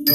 அன்புள்ளம்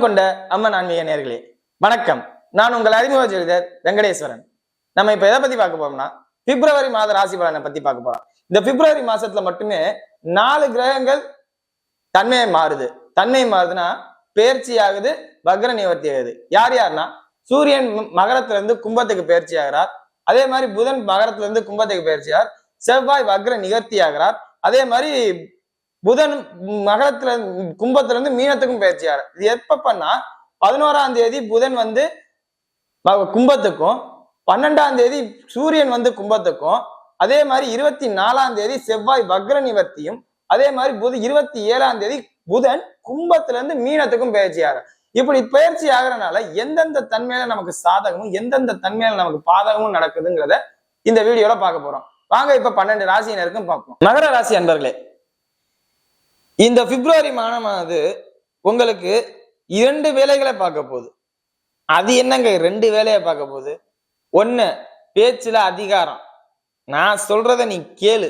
கொண்ட அம்மன் ஆன்மீக நேயர்களே வணக்கம். நான் உங்கள் அறிமுக ஜோதிடர் வெங்கடேஸ்வரன். நம்ம இப்ப எதை பத்தி பார்க்க போறோம்னா பிப்ரவரி மாத ராசி பலனை பத்தி பார்க்க போறோம். இந்த பிப்ரவரி மாசத்துல மட்டுமே 4 கிரகங்கள் தன்மை மாறுதுன்னா பெயர்ச்சி ஆகுது, வக்ர நிவர்த்தி ஆகுது. யாருன்னா சூரியன் மகரத்துல இருந்து கும்பத்துக்கு பயிற்சி ஆகிறார். அதே மாதிரி புதன் மகரத்துல இருந்து கும்பத்துக்கு பயிற்சி ஆகிறார். செவ்வாய் வக்ர நிவர்த்தி ஆகிறார். அதே மாதிரி புதன் மகரத்துல கும்பத்துல இருந்து மீனத்துக்கும் பயிற்சி ஆகிறார். இது எப்ப பண்ணா 11ஆம் தேதி புதன் கும்பத்துக்கும், 12ஆம் தேதி சூரியன் கும்பத்துக்கும், அதே மாதிரி 24ஆம் தேதி செவ்வாய் வக்ர நிவர்த்தியும், அதே மாதிரி 27ஆம் தேதி புதன் கும்பத்துல இருந்து மீனத்துக்கும் பயிற்சி ஆகிறார். இப்படி பயிற்சி ஆகிறனால எந்தெந்த தன்மையில நமக்கு சாதகமும் எந்தெந்த தன்மையில நமக்கு பாதகமும் நடக்குதுங்கிறத இந்த வீடியோல பார்க்க போறோம். வாங்க இப்ப 12 ராசியினருக்கும் பார்ப்போம். மகர ராசி அன்பர்களே, இந்த பிப்ரவரி மாதமானது உங்களுக்கு 2 வேலைகளை பார்க்க போகுது. அது என்னங்க 2 வேலையை பார்க்க போகுது? ஒண்ணு, பேச்சுல அதிகாரம். நான் சொல்றத நீ கேளு.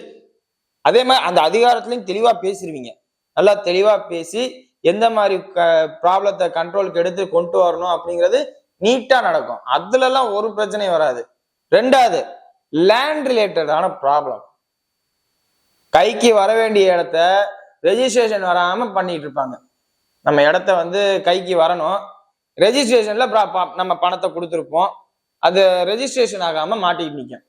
அதே மாதிரி அந்த அதிகாரத்திலையும் தெளிவா பேசிடுவீங்க. நல்லா தெளிவா பேசி எந்த மாதிரி ப்ராப்ளத்தை கண்ட்ரோலுக்கு எடுத்து கொண்டு வரணும் அப்படிங்கிறது நீட்டா நடக்கும். அதுல எல்லாம் ஒரு பிரச்சனையும் வராது. 2வது, லேண்ட் ரிலேட்டடான ப்ராப்ளம். கைக்கு வர வேண்டிய இடத்த ரெஜிஸ்ட்ரேஷன் வராம பண்ணிட்டு இருப்பாங்க. நம்ம இடத்த கைக்கு வரணும், ரெஜிஸ்ட்ரேஷன்ல நம்ம பணத்தை கொடுத்துருப்போம், அது ரெஜிஸ்ட்ரேஷன் ஆகாம மாட்டிட்டு நிற்கும்.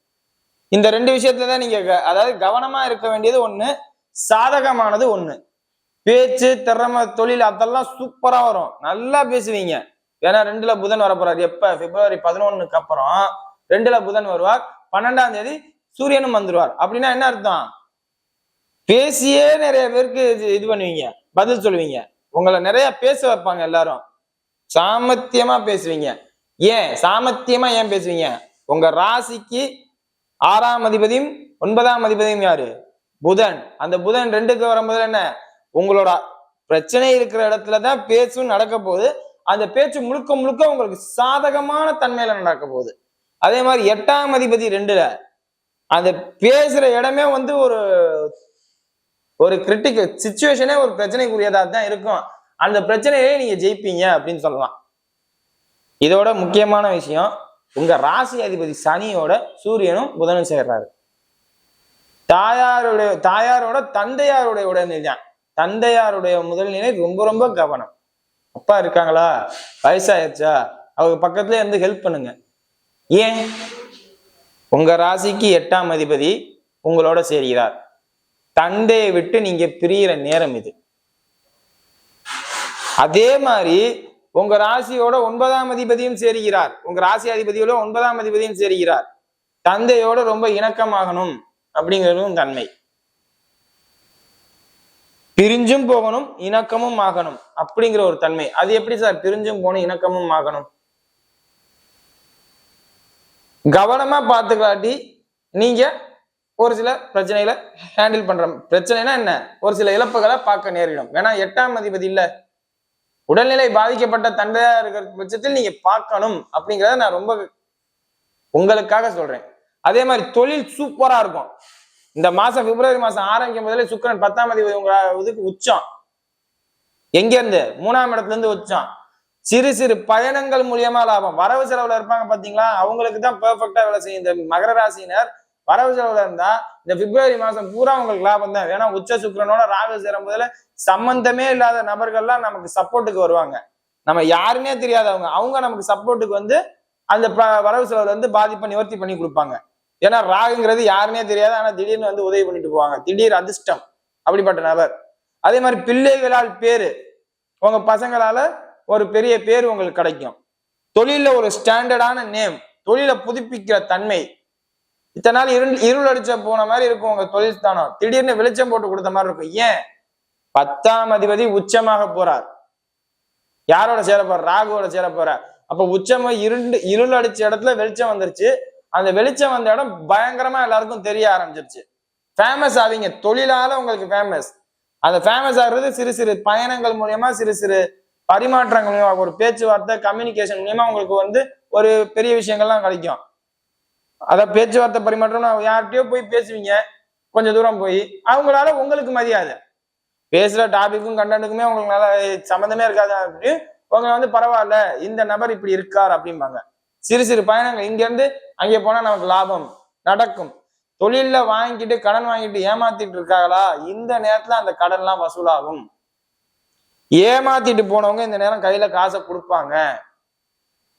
இந்த 2 விஷயத்துலதான் நீங்க அதாவது கவனமா இருக்க வேண்டியது ஒண்ணு, சாதகமானது ஒண்ணு. பேச்சு, திறமை, தொழில் அதெல்லாம் சூப்பரா வரும், நல்லா பேசுவீங்க. ஏன்னா 2ல புதன் வரப்போறாரு. எப்ப? பிப்ரவரி 11க்கு அப்புறம் 2ல புதன் வருவார். 12ஆம் தேதி சூரியனும் வந்துருவார். அப்படின்னா என்ன அர்த்தம்? பேசியே நிறைய பேருக்கு இது பண்ணுவீங்க, பதில் சொல்லுவீங்க. உங்களை நிறைய பேச வைப்பாங்க. எல்லாரும் சாமர்த்தியமா பேசுவீங்க. சாமர்த்தியமா ஏன் பேசுவீங்க? உங்க ராசிக்கு 6ஆம் அதிபதியும் 9ஆம் அதிபதியும் யாரு? புதன். அந்த புதன் 2க்கு வரும்போது என்ன, உங்களோட பிரச்சனை இருக்கிற இடத்துலதான் பேச்சும் நடக்க போகுது. அந்த பேச்சு முழுக்க முழுக்க உங்களுக்கு சாதகமான தன்மையில நடக்க போகுது. அதே மாதிரி 8ஆம் அதிபதி 2ல, அந்த பேசுற இடமே ஒரு கிரிட்டிக்கல் சிச்சுவேஷனே ஒரு பிரச்சனைக்குரியதா தான் இருக்கும். அந்த பிரச்சனையே நீங்க ஜெயிப்பீங்க அப்படின்னு சொல்லலாம். இதோட முக்கியமான விஷயம், உங்க ராசி அதிபதி சனியோட சூரியனும் புதனும் சேர்றாரு. தாயாரோட தந்தையாருடைய உடல்நிலை, தந்தையாருடைய முதல்நிலை ரொம்ப ரொம்ப கவனம். அப்பா இருக்காங்களா, வயசாயிருச்சா, அவங்க பக்கத்துல இருந்து ஹெல்ப் பண்ணுங்க. ஏன்? உங்க ராசிக்கு 8ஆம் அதிபதி உங்களோட சேர்கிறார். தந்தையை விட்டு நீங்க பிரியிற நேரம் இது. அதே மாதிரி உங்க ராசியோட 9ஆம் அதிபதியும் சேருகிறார். உங்க ராசி அதிபதியோட 9ஆம் அதிபதியும் சேருகிறார். தந்தையோட ரொம்ப இணக்கமாகணும் அப்படிங்கிறதும் தன்மை. பிரிஞ்சும் போகணும், இணக்கமும் ஆகணும் அப்படிங்கிற ஒரு தன்மை. அது எப்படி சார் பிரிஞ்சும் போகணும், இணக்கமும் ஆகணும்? கவனமா பார்த்துக்காட்டி நீங்க ஒரு சில பிரச்சனைகளை ஹேண்டில் பண்ற. பிரச்சனைனா என்ன? ஒரு சில இழப்புகளை பார்க்க நேரிடும். ஏன்னா 8ஆம் அதிபதி இல்ல, உடல்நிலை பாதிக்கப்பட்ட தந்தையா இருக்கிற பட்சத்தில் நீங்க பார்க்கணும் அப்படிங்கிறத நான் ரொம்ப உங்களுக்காக சொல்றேன். அதே மாதிரி தொழில் சூப்பரா இருக்கும். இந்த மாசம் பிப்ரவரி மாசம் ஆரம்பிக்கும் போதிலே சுக்கிரன் 10ஆம் அதிபதி உங்க இதுக்கு உச்சம். எங்க இருந்து? 3ஆம் இடத்துல இருந்து உச்சம். சிறு சிறு பயணங்கள் மூலியமா லாபம். வரவு செலவுல இருப்பாங்க பாத்தீங்களா, அவங்களுக்கு தான் பெர்ஃபெக்டா வேலை செய்யும். இந்த மகர ராசியினர் வரவு செலவுல இருந்தா இந்த பிப்ரவரி மாசம் பூரா உங்களுக்கு லாபம் தான். ஏன்னா உச்ச சுக்கிரனோட ராகு சேரும் போதுல சம்பந்தமே இல்லாத நபர்கள்லாம் நமக்கு சப்போர்ட்டுக்கு வருவாங்க. நம்ம யாருன்னே தெரியாதவங்க, அவங்க நமக்கு சப்போர்ட்டுக்கு அந்த வரவு செலவுல பாதிப்பை நிவர்த்தி பண்ணி கொடுப்பாங்க. ஏன்னா ராகுங்கிறது யாருன்னே தெரியாது, ஆனா திடீர்னு உதவி பண்ணிட்டு போவாங்க. திடீர் அதிர்ஷ்டம், அப்படிப்பட்ட நபர். அதே மாதிரி பிள்ளைகளால் பேரு, உங்க பசங்களால ஒரு பெரிய பேர் உங்களுக்கு கிடைக்கும். தொழில ஒரு ஸ்டாண்டர்டான நேம், தொழிலை புதுப்பிக்கிற தன்மை. இத்தனை நாள் இருள் அடிச்ச போன மாதிரி இருக்கும் உங்க தொழில் ஸ்தானம், திடீர்னு வெளிச்சம் போட்டு கொடுத்த மாதிரி இருக்கும். ஏன்? 10ஆம் அதிபதி உச்சமாக போறார். யாரோட சேர போற? ராகுவோட சேர போறார். அப்ப உச்சமா இருள் அடிச்ச இடத்துல வெளிச்சம் வந்துருச்சு. அந்த வெளிச்சம் வந்த இடம் பயங்கரமா எல்லாருக்கும் தெரிய ஆரம்பிச்சிருச்சு. ஃபேமஸ் ஆவீங்க. தொழிலால உங்களுக்கு ஃபேமஸ். அந்த ஃபேமஸ் ஆகுறது சிறு சிறு பயணங்கள் மூலியமா, சிறு சிறு பரிமாற்றங்கள் மூலியமா, ஒரு பேச்சுவார்த்தை கம்யூனிகேஷன் மூலியமா உங்களுக்கு ஒரு பெரிய விஷயங்கள்லாம் கிடைக்கும். அதான் பேச்சுவார்த்தை பரிமாற்றம், யார்கிட்டயோ போய் பேசுவீங்க கொஞ்சம் தூரம் போய், அவங்களால உங்களுக்கு மரியாதை, பேசுற டாபிக்கும் கண்டனுக்குமே உங்களுக்கு நல்லா சம்மந்தமே இருக்காது அப்படி உங்க வந்து பரவாயில்ல இந்த நபர் இப்படி இருக்கார் அப்படிம்பாங்க. சிறு சிறு பயணங்கள் இங்க இருந்து அங்கே போனா நமக்கு லாபம் நடக்கும். தொழில்ல வாங்கிட்டு கடன் வாங்கிட்டு ஏமாத்திட்டு இருக்காங்களா, இந்த நேரத்துல அந்த கடன் எல்லாம் வசூலாகும். ஏமாத்திட்டு போனவங்க இந்த நேரம் கையில காசை கொடுப்பாங்க.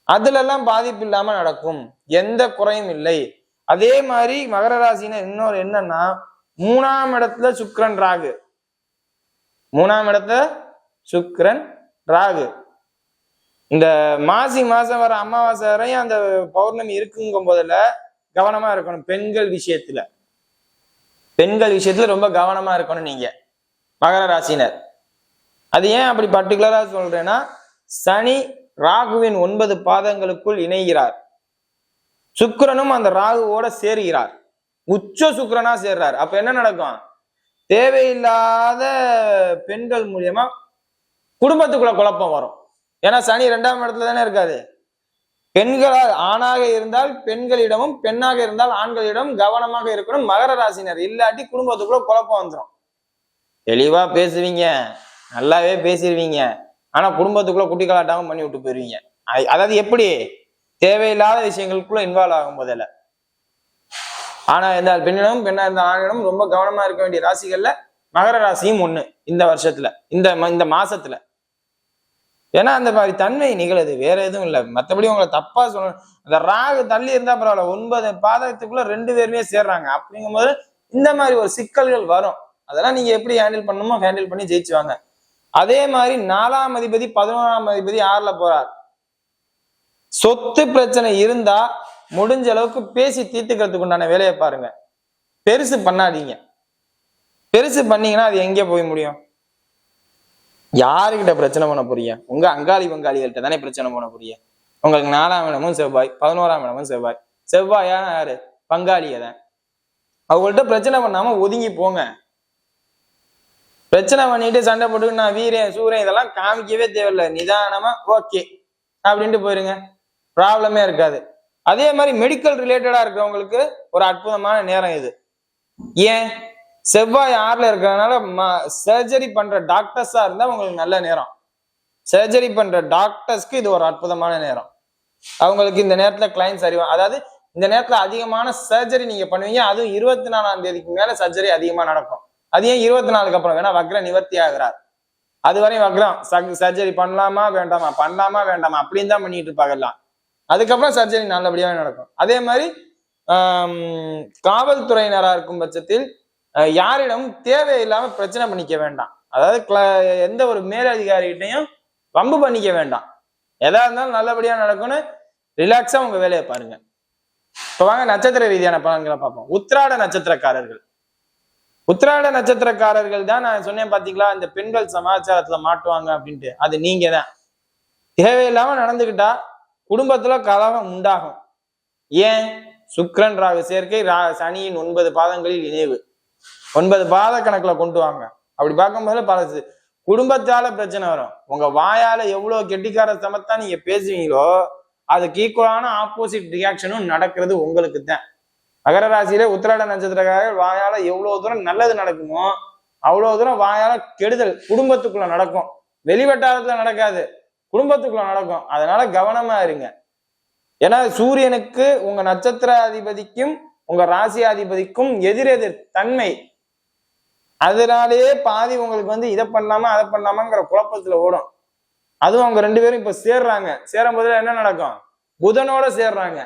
அதுல எல்லாம் பாதிப்பு இல்லாம நடக்கும், எந்த குறையும் இல்லை. அதே மாதிரி மகர ராசினர் இன்னொரு என்னன்னா, 3ஆம் இடத்துல சுக்கிரன் ராகு, 3ஆம் இடத்துல சுக்கிரன் ராகு. இந்த மாசி மாசம் வர அமாவாசை வரையும் அந்த பௌர்ணமி இருக்குங்கும் போதுல கவனமா இருக்கணும். பெண்கள் விஷயத்துல ரொம்ப கவனமா இருக்கணும் நீங்க மகர ராசினர். அது ஏன் அப்படி பர்டிகுலரா சொல்றேன்னா, சனி ராகுவின் 9 பாதங்களுக்குள் இணைகிறார், சுக்கிரனும் அந்த ராகுவோட சேருகிறார், உச்ச சுக்கிரனா சேர்றார். அப்ப என்ன நடக்கும், தேவையில்லாத பெண்கள் மூலியமா குடும்பத்துக்குள்ள குழப்பம் வரும். ஏன்னா சனி 2ஆம் இடத்துல தானே இருக்காது. பெண்களால் ஆணாக இருந்தால் பெண்களிடமும், பெண்ணாக இருந்தால் ஆண்களிடம் கவனமாக இருக்கணும் மகர ராசினர். இல்லாட்டி குடும்பத்துக்குள்ள குழப்பம் வந்துடும். தெளிவா பேசுவீங்க, நல்லாவே பேசிடுவீங்க, ஆனா குடும்பத்துக்குள்ள குட்டி கலாட்டாவும் பண்ணி விட்டு போயிருவீங்க. அதாவது எப்படி, தேவையில்லாத விஷயங்களுக்குள்ள இன்வால்வ் ஆகும் போதில்ல. ஆனா இருந்தால் பெண்ணிடம், பெண்ணா இருந்தால் ஆணிடம் ரொம்ப கவனமா இருக்க வேண்டிய ராசிகள்ல மகர ராசியும் ஒண்ணு இந்த வருஷத்துல, இந்த மாசத்துல. ஏன்னா அந்த மாதிரி தன்மை நிகழுது, வேற எதுவும் இல்லை. மற்றபடி உங்களை தப்பா சொல்லணும். அந்த ராகு தள்ளி இருந்தா பரவாயில்ல, 9 பாதத்துக்குள்ள 2 பேருமே சேர்றாங்க அப்படிங்கும் போது இந்த மாதிரி ஒரு சிக்கல்கள் வரும். அதெல்லாம் நீங்க எப்படி ஹேண்டில் பண்ணணுமோ ஹேண்டில் பண்ணி ஜெயிச்சுவாங்க. அதே மாதிரி 4ஆம் அதிபதி 11ஆம் அதிபதி 6ல போறார். சொத்து பிரச்சனை இருந்தா முடிஞ்ச அளவுக்கு பேசி தீர்த்துக்கிறதுக்கு உண்டான வேலையை பாருங்க. பெருசு பண்ணாதீங்க. பெருசு பண்ணீங்கன்னா அது எங்கே போய் முடியும்? யாருக்கிட்ட பிரச்சனை பண்ண போறீங்க? உங்க அங்காளி பங்காளிகள்கிட்ட தானே பிரச்சனை பண்ண போறீங்க. உங்களுக்கு 4ஆம் இடமும் செவ்வாய், 11ஆம் இடமும் செவ்வாய். செவ்வாயான யாரு? பங்காளியை தான். அவங்கள்ட்ட பிரச்சனை பண்ணாம ஒதுங்கி போங்க. பிரச்சனை பண்ணிட்டு சண்டை போட்டு நான் வீரன் சூரியன் இதெல்லாம் காமிக்கவே தேவையில்லை. நிதானமா ஓகே அப்படின்ட்டு போயிருங்க, ப்ராப்ளமே இருக்காது. அதே மாதிரி மெடிக்கல் ரிலேட்டடா இருக்கிறவங்களுக்கு ஒரு அற்புதமான நேரம் இது. ஏன், செவ்வாய் 6ல இருக்கிறதுனால சர்ஜரி பண்ற டாக்டர்ஸா இருந்தா உங்களுக்கு நல்ல நேரம். சர்ஜரி பண்ற டாக்டர்ஸ்க்கு இது ஒரு அற்புதமான நேரம். அவங்களுக்கு இந்த நேரத்துல கிளைண்ட்ஸ் அறிவாங்க. அதாவது இந்த நேரத்துல அதிகமான சர்ஜரி நீங்க பண்ணுவீங்க. அதுவும் 24ஆம் தேதிக்கு மேல சர்ஜரி அதிகமா நடக்கும். அது ஏன் 24க்கு அப்புறம்? வேணா வக்ர நிவர்த்தி ஆகிறார். அதுவரையும் வக்ரம் சர்ஜரி பண்ணலாமா வேண்டாமா, பண்ணலாமா வேண்டாமா அப்படின்னு தான் பண்ணிட்டு இருப்பாங்கலாம். அதுக்கப்புறம் சர்ஜரி நல்லபடியா நடக்கும். அதே மாதிரி காவல்துறையினரா இருக்கும் பட்சத்தில் யாரிடமும் தேவையில்லாம பிரச்சனை பண்ணிக்க வேண்டாம். அதாவது எந்த ஒரு மேலதிகாரிகிட்டையும் வம்பு பண்ணிக்க வேண்டாம். எதா இருந்தாலும் நல்லபடியா நடக்கும்னு ரிலாக்ஸா உங்க வேலையை பாருங்க. இப்ப வாங்க நட்சத்திர ரீதியான பலன்களை பார்ப்போம். உத்திராட நட்சத்திரக்காரர்கள், உத்திராட நட்சத்திரக்காரர்கள் தான் நான் சொன்னேன் பாத்தீங்களா, இந்த பெண்கள் சமாச்சாரத்துல மாட்டுவாங்க அப்படின்ட்டு. அது நீங்க தான். தேவையில்லாம நடந்துகிட்டா குடும்பத்துல கலகம் உண்டாகும். ஏன், சுக்கிரன் ராகு சேர்க்கை, சனியின் 9 பாதங்களில் இணைவு, 9 பாத கணக்குல கொண்டு வாங்க. அப்படி பார்க்கும்போது பல குடும்பத்தால பிரச்சனை வரும். உங்க வாயால எவ்வளவு கெட்டிக்கார சமத்தா நீங்க பேசுவீங்களோ அதுக்கு ஈக்குவலான ஆப்போசிட் ரியாக்ஷனும் நடக்கிறது உங்களுக்கு தான். மகர ராசியில உத்திராட நட்சத்திரக்காரர்கள் வாயால எவ்வளவு தூரம் நல்லது நடக்குமோ அவ்வளவு தூரம் வாயால கெடுதல் குடும்பத்துக்குள்ள நடக்கும். வெளிவட்டாரத்துல நடக்காது, குடும்பத்துக்குள்ள நடக்கும். அதனால கவனமா இருங்க. ஏன்னா சூரியனுக்கு உங்க நட்சத்திர அதிபதிக்கும் உங்க ராசி அதிபதிக்கும் எதிரெதிர் தன்மை. அதனாலேயே பாதி உங்களுக்கு வந்து இதை பண்ணலாமா அதை பண்ணலாமாங்கிற குழப்பத்துல ஓடும். அதுவும் அவங்க 2 பேரும் இப்ப சேர்றாங்க. சேரும் போதுல என்ன நடக்கும்? புதனோட சேர்றாங்க.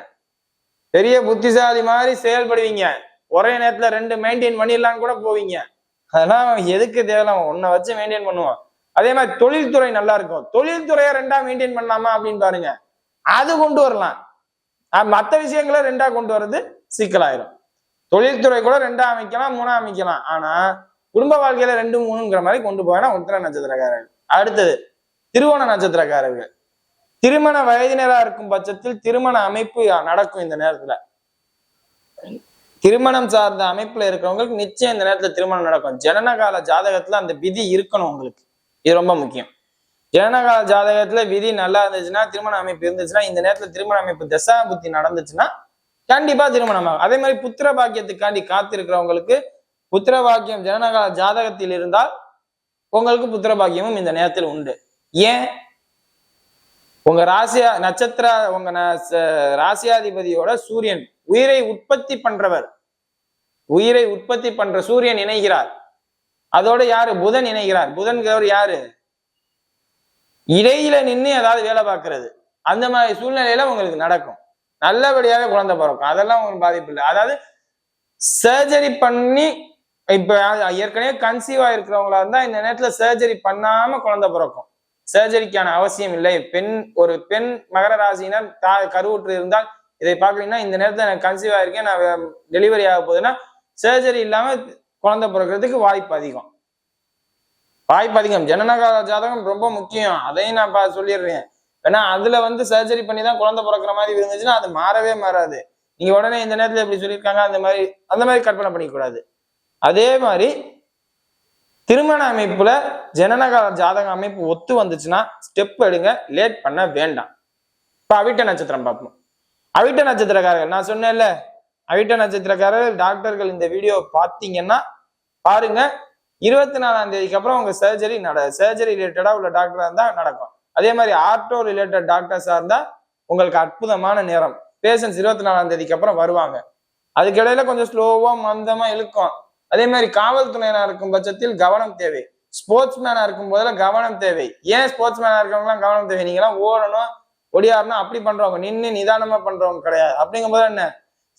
பெரிய புத்திசாலி மாதிரி செயல்படுவீங்க. ஒரே நேரத்துல 2 மெயின்டைன் பண்ணிடலாம் கூட போவீங்க. அதெல்லாம் எதுக்கு தேவையில்ல, ஒன்ன வச்சு மெயின்டைன் பண்ணுவோம். அதே மாதிரி தொழில்துறை நல்லா இருக்கும். தொழில்துறையை 2ஆ மெயின்டைன் பண்ணலாமா அப்படின்னு பாருங்க, அது கொண்டு வரலாம். மற்ற விஷயங்களை 2ஆ கொண்டு வர்றது சிக்கலாயிரும். தொழில்துறை கூட 2ஆ அமைக்கலாம், 3ஆ அமைக்கலாம். ஆனா குடும்ப வாழ்க்கையில 2, 3ங்கிற மாதிரி கொண்டு போனா உத்திர நட்சத்திரக்காரர்கள். அடுத்தது திருவோண நட்சத்திரக்காரர்கள். திருமண வயதினரா இருக்கும் பட்சத்தில் திருமண அமைப்பு நடக்கும். இந்த நேரத்துல திருமணம் சார்ந்த அமைப்புல இருக்கிறவங்களுக்கு நிச்சயம் இந்த நேரத்துல திருமணம் நடக்கும். ஜனனகால ஜாதகத்துல அந்த விதி இருக்கணும் உங்களுக்கு, இது ரொம்ப முக்கியம். ஜனனகால ஜாதகத்துல விதி நல்லா இருந்துச்சுன்னா, திருமண அமைப்பு இருந்துச்சுன்னா, இந்த நேரத்துல திருமண அமைப்பு தசா புத்தி நடந்துச்சுன்னா கண்டிப்பா திருமணமாகும். அதே மாதிரி புத்திர பாக்கியத்துக்காண்டி காத்திருக்கிறவங்களுக்கு புத்திர பாக்கியம் ஜனனகால ஜாதகத்தில் இருந்தால் உங்களுக்கு புத்திர பாக்கியமும் இந்த நேரத்தில் உண்டு. ஏன்? உங்க நட்சத்திர உங்க ராசியாதிபதியோட சூரியன் உயிரை உற்பத்தி பண்றவர், உயிரை உற்பத்தி பண்ற சூரியன் இணைகிறார். அதோட யாரு? புதன் இணைகிறார். புதன் யாரு? இடையில நின்று ஏதாவது வேலை பார்க்கறது. அந்த மாதிரி சூழ்நிலையில உங்களுக்கு நடக்கும். நல்லபடியாக குழந்தை பிறக்கும். அதெல்லாம் உங்களுக்கு பாதிப்பு இல்லை. அதாவது சர்ஜரி பண்ணி இப்ப ஏற்கனவே கன்சீவா இருக்கிறவங்களா இருந்தா இந்த நேரத்துல சர்ஜரி பண்ணாம குழந்தை பிறக்கும். சர்ஜரிக்கான அவசியம் இல்லை. ஒரு பெண் மகர ராசியினர் கருவுற்று இருந்தால் இதை பாக்கலீங்கன்னா இந்த நேரத்துல நான் கன்சீவ் ஆயிருக்கேன், நான் டெலிவரி ஆக போகுதுன்னா சர்ஜரி இல்லாம குழந்தை பிறக்கிறதுக்கு வாய்ப்பு அதிகம். ஜனனகால ஜாதகம் ரொம்ப முக்கியம். அதையும் நான் சொல்லிடுறேன். ஏன்னா அதுல சர்ஜரி பண்ணி தான் குழந்தை பிறக்கிற மாதிரி இருந்துச்சுன்னா அது மாறவே மாறாது. நீங்க உடனே இந்த நேரத்துல எப்படி சொல்லியிருக்காங்க அந்த மாதிரி கற்பனை பண்ணிக்கூடாது. அதே மாதிரி திருமண அமைப்புல ஜனனகால ஜாதக அமைப்பு ஒத்து வந்துச்சுன்னா ஸ்டெப் எடுங்க, லேட் பண்ண வேண்டாம். இப்ப அவிட்ட நட்சத்திரம் பார்ப்போம். அவிட்ட நட்சத்திரக்காரர்கள் நான் சொன்னேன்ல, அவிட்ட நட்சத்திரக்காரர்கள் டாக்டர்கள் இந்த வீடியோ பார்த்தீங்கன்னா பாருங்க. 24ஆம் தேதிக்கு அப்புறம் உங்க சர்ஜரி ரிலேட்டடா உள்ள டாக்டரா இருந்தா நடக்கும். அதே மாதிரி ஆர்டோ ரிலேட்டட் டாக்டர்ஸா இருந்தா உங்களுக்கு அற்புதமான நேரம். பேஷன்ஸ் 24ஆம் தேதிக்கு அப்புறம் வருவாங்க. அதுக்கு இடையில கொஞ்சம் ஸ்லோவா மந்தமா இழுக்கும். அதே மாதிரி காவல்துறையினா இருக்கும் பட்சத்தில் கவனம் தேவை. ஸ்போர்ட்ஸ் மேனா இருக்கும் போதுல கவனம் தேவை. ஏன் ஸ்போர்ட்ஸ் மேனா இருக்கவங்கலாம் கவனம் தேவை? நீங்க எல்லாம் ஓடணும் ஒடியாடணும் அப்படி பண்றவங்க, நின்று நிதானமா பண்றவங்க கிடையாது. அப்படிங்கும் போது என்ன,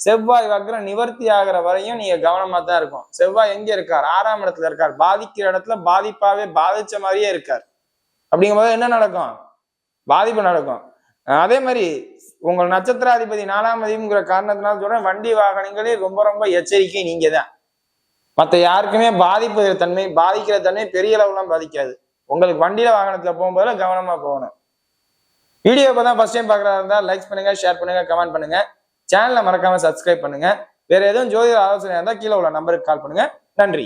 செவ்வாய் வக்ரம் நிவர்த்தி ஆகிற வரையும் நீங்க கவனமா தான் இருக்கும். செவ்வாய் எங்க இருக்கார்? 6ஆம் இடத்துல இருக்கார். பாதிக்கிற இடத்துல பாதிப்பாவே பாதிச்ச மாதிரியே இருக்கார். அப்படிங்கும் போது என்ன நடக்கும்? பாதிப்பு நடக்கும். அதே மாதிரி உங்கள் நட்சத்திராதிபதி 4ஆம் அதிபதிங்கிற காரணத்தினால சொல்றேன், வண்டி வாகனங்களே ரொம்ப ரொம்ப எச்சரிக்கை நீங்க தான். மற்ற யாருக்குமே பாதிக்கிற தன்மை பெரிய அளவுலாம் பாதிக்காது. உங்களுக்கு வண்டியில வாகனத்துல போகும்போது கவனமா போகணும். வீடியோ இப்பதான் ஃபர்ஸ்ட் டைம் பாக்குறதா இருந்தா லைக் பண்ணுங்க, ஷேர் பண்ணுங்க, கமெண்ட் பண்ணுங்க. சேனலை மறக்காம சப்ஸ்கிரைப் பண்ணுங்க. வேற எதுவும் ஜோதிட ஆலோசனை இருந்தா கீழே உள்ள நம்பருக்கு கால் பண்ணுங்க. நன்றி.